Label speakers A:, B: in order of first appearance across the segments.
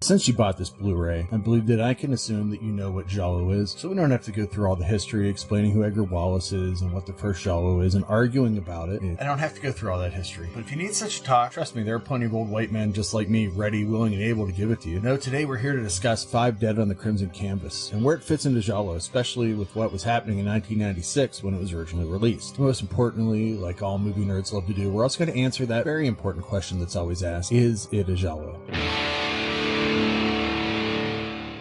A: Since you bought this Blu-ray, I believe that I can assume that you know what Giallo is, so we don't have to go through all the history explaining who Edgar Wallace is and what the first Giallo is and arguing about it. I don't have to go through all that history. But if you need such a talk, trust me, there are plenty of old white men just like me, ready, willing, and able to give it to you. No, today we're here to discuss Five Dead on the Crimson Canvas and where it fits into Giallo, especially with what was happening in 1996 when it was originally released. Most importantly, like all movie nerds love to do, we're also going to answer that very important question that's always asked: is it a Giallo?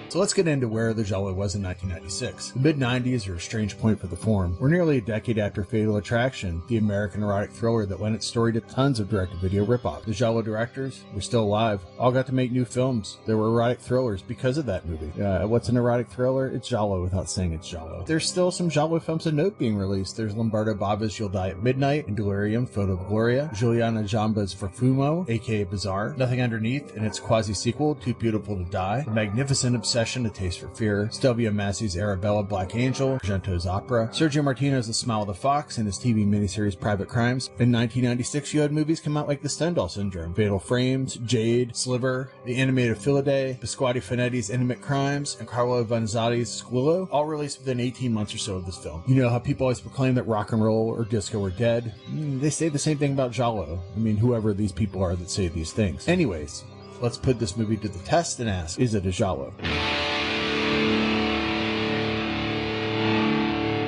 A: So let's get into where the Giallo was in 1996. The mid-90s are a strange point for the form. We're nearly a decade after Fatal Attraction, the American erotic thriller that lent its story to tons of direct-to-video ripoff. The Giallo directors were still alive, all got to make new films. There were erotic thrillers because of that movie. What's an erotic thriller? It's Giallo without saying it's Giallo. There's still some Giallo films of note being released. There's Lombardo Bava's You'll Die at Midnight and Delirium, Photo of Gloria, Giuliana Giamba's Profumo, aka Bizarre, Nothing Underneath and its quasi-sequel, Too Beautiful to Die, The Magnificent Obsession, A Taste for Fear, Stelvio Massi's Arabella Black Angel, Argento's Opera, Sergio Martino's The Smile of the Fox, and his TV miniseries Private Crimes. In 1996, you had movies come out like The Stendhal Syndrome, Fatal Frames, Jade, Sliver, The Animated Filidae, Pasquale Finetti's Intimate Crimes, and Carlo Vanzatti's Squillo, all released within 18 months or so of this film. You know how people always proclaim that rock and roll or disco are dead? They say the same thing about Giallo. I mean, whoever these people are that say these things. Anyways, let's put this movie to the test and ask, is it a Giallo?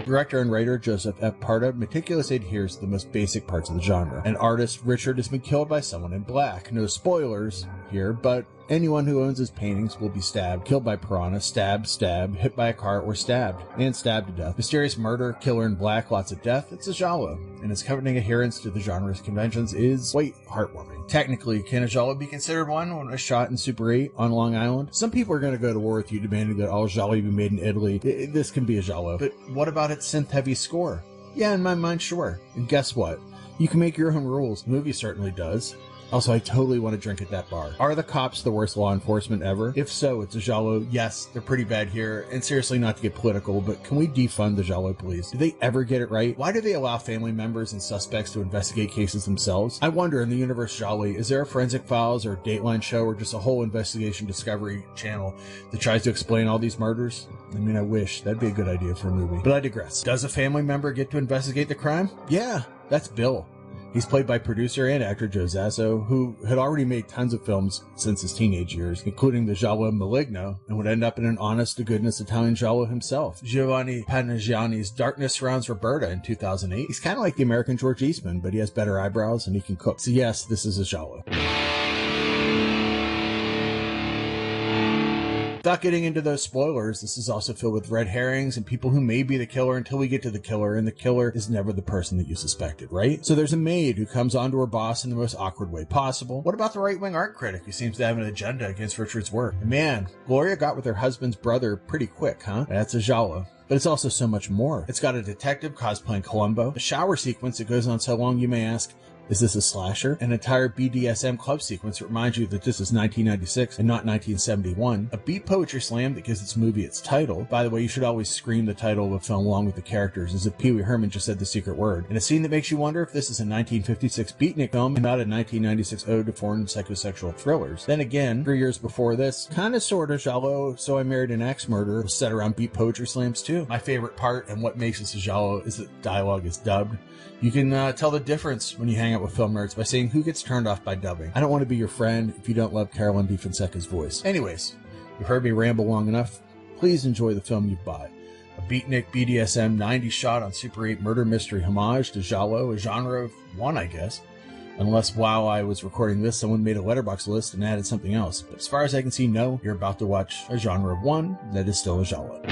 A: Director and writer Joseph F. Parda meticulously adheres to the most basic parts of the genre. An artist, Richard, has been killed by someone in black. No spoilers here, but anyone who owns his paintings will be stabbed, killed by piranha, stabbed, hit by a car, or stabbed, and stabbed to death. Mysterious murder, killer in black, lots of death. It's a Giallo, and its accompanying adherence to the genre's conventions is quite heartwarming. Technically, can a Giallo be considered one when it was shot in Super 8 on Long Island? Some people are going to go to war with you demanding that all Giallo be made in Italy. This can be a Giallo. But what about its synth-heavy score? Yeah, in my mind, sure. And guess what? You can make your own rules. The movie certainly does. Also, I totally want to drink at that bar. Are the cops the worst law enforcement ever? If so, it's a Giallo. Yes, they're pretty bad here. And seriously, not to get political, but can we defund the Giallo police? Do they ever get it right? Why do they allow family members and suspects to investigate cases themselves? I wonder, in the universe Giallo, is there a Forensic Files or Dateline show or just a whole investigation discovery channel that tries to explain all these murders? I mean, I wish. That'd be a good idea for a movie. But I digress. Does a family member get to investigate the crime? Yeah, that's Bill. He's played by producer and actor Joe Zaso, who had already made tons of films since his teenage years, including the Giallo Maligno, and would end up in an honest-to-goodness Italian Giallo himself. Giovanni Panagiani's Darkness Surrounds Roberta in 2008. He's kind of like the American George Eastman, but he has better eyebrows and he can cook. So yes, this is a Giallo. Without getting into those spoilers, this is also filled with red herrings and people who may be the killer until we get to the killer, and the killer is never the person that you suspected, right? So there's a maid who comes on to her boss in the most awkward way possible. What about the right-wing art critic who seems to have an agenda against Richard's work? And man, Gloria got with her husband's brother pretty quick, huh? That's a Giallo. But it's also so much more. It's got a detective cosplaying Columbo, a shower sequence that goes on so long you may ask, is this a slasher? An entire BDSM club sequence that reminds you that this is 1996 and not 1971. A beat poetry slam that gives its movie its title. By the way, you should always scream the title of a film along with the characters, as if Pee Wee Herman just said the secret word. And a scene that makes you wonder if this is a 1956 beatnik film and not a 1996 ode to foreign psychosexual thrillers. Then again, 3 years before this, kinda sorta Giallo, So I Married an Axe Murder, was set around beat poetry slams too. My favorite part and what makes this a Giallo is that dialogue is dubbed. You can tell the difference when you hang out with film nerds by saying who gets turned off by dubbing. I don't want to be your friend if you don't love Carolyn D. Fonseca's voice. Anyways, you've heard me ramble long enough. Please enjoy the film you've bought. A beatnik BDSM 90s shot on Super 8 murder mystery homage to Giallo, a genre of one, I guess. Unless while I was recording this, someone made a letterbox list and added something else. But as far as I can see, no, you're about to watch a genre of one that is still a Giallo.